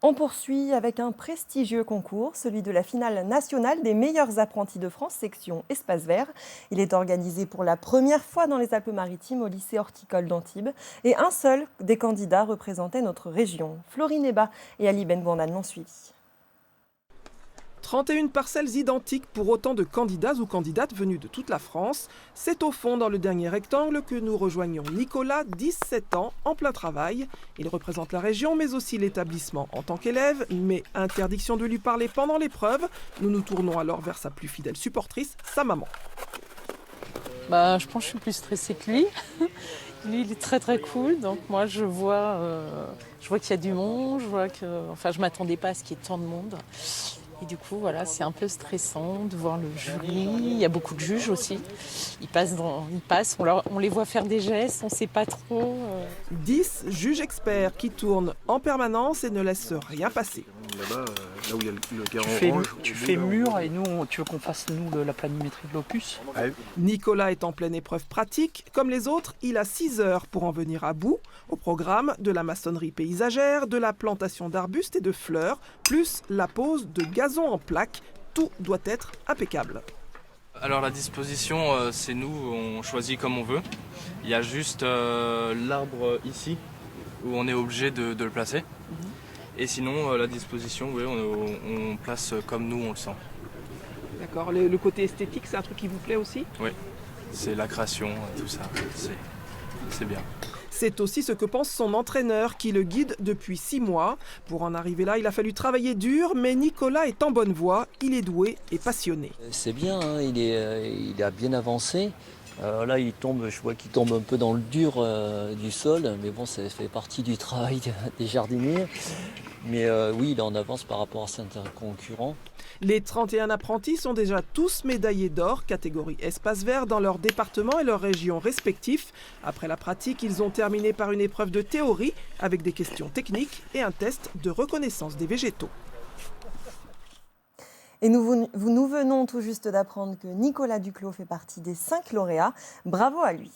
On poursuit avec un prestigieux concours, celui de la finale nationale des meilleurs apprentis de France, section Espace Vert. Il est organisé pour la première fois dans les Alpes-Maritimes au lycée horticole d'Antibes. Et un seul des candidats représentait notre région. Florine Eba et Ali Benbournan l'ont suivi. 31 parcelles identiques pour autant de candidats ou candidates venus de toute la France. C'est au fond, dans le dernier rectangle, que nous rejoignons Nicolas, 17 ans, en plein travail. Il représente la région, mais aussi l'établissement en tant qu'élève. Mais interdiction de lui parler pendant l'épreuve. Nous nous tournons alors vers sa plus fidèle supportrice, sa maman. Je pense que je suis plus stressée que lui. Lui, il est très très cool. Donc moi, je vois qu'il y a du monde. Je m'attendais pas à ce qu'il y ait tant de monde. Et du coup, voilà, c'est un peu stressant de voir le jury. Il y a beaucoup de juges aussi. Ils passent, on les voit faire des gestes, on ne sait pas trop. 10 juges experts qui tournent en permanence et ne laissent rien passer. Là-bas, là où il y a le carré orange. Tu fais mur et nous, tu veux qu'on fasse la planimétrie de l'opus. Ouais. Nicolas est en pleine épreuve pratique. Comme les autres, il a 6 heures pour en venir à bout. Au programme, de la maçonnerie paysagère, de la plantation d'arbustes et de fleurs, plus la pose de gazon en plaques. Tout doit être impeccable. Alors la disposition, c'est nous, on choisit comme on veut. Il y a juste l'arbre ici, où on est obligé de le placer. Et sinon, la disposition, oui, on place comme nous, on le sent. D'accord, le côté esthétique, c'est un truc qui vous plaît aussi ? Oui, c'est la création, tout ça, c'est bien. C'est aussi ce que pense son entraîneur qui le guide depuis 6 mois. Pour en arriver là, il a fallu travailler dur, mais Nicolas est en bonne voie, il est doué et passionné. C'est bien, hein, il a bien avancé. Là, je vois qu'il tombe un peu dans le dur du sol, mais bon, ça fait partie du travail des jardiniers. Mais oui, il est en avance par rapport à certains concurrents. Les 31 apprentis sont déjà tous médaillés d'or, catégorie espace vert, dans leur département et leur région respectifs. Après la pratique, ils ont terminé par une épreuve de théorie avec des questions techniques et un test de reconnaissance des végétaux. Et nous venons tout juste d'apprendre que Nicolas Duclos fait partie des 5 lauréats. Bravo à lui.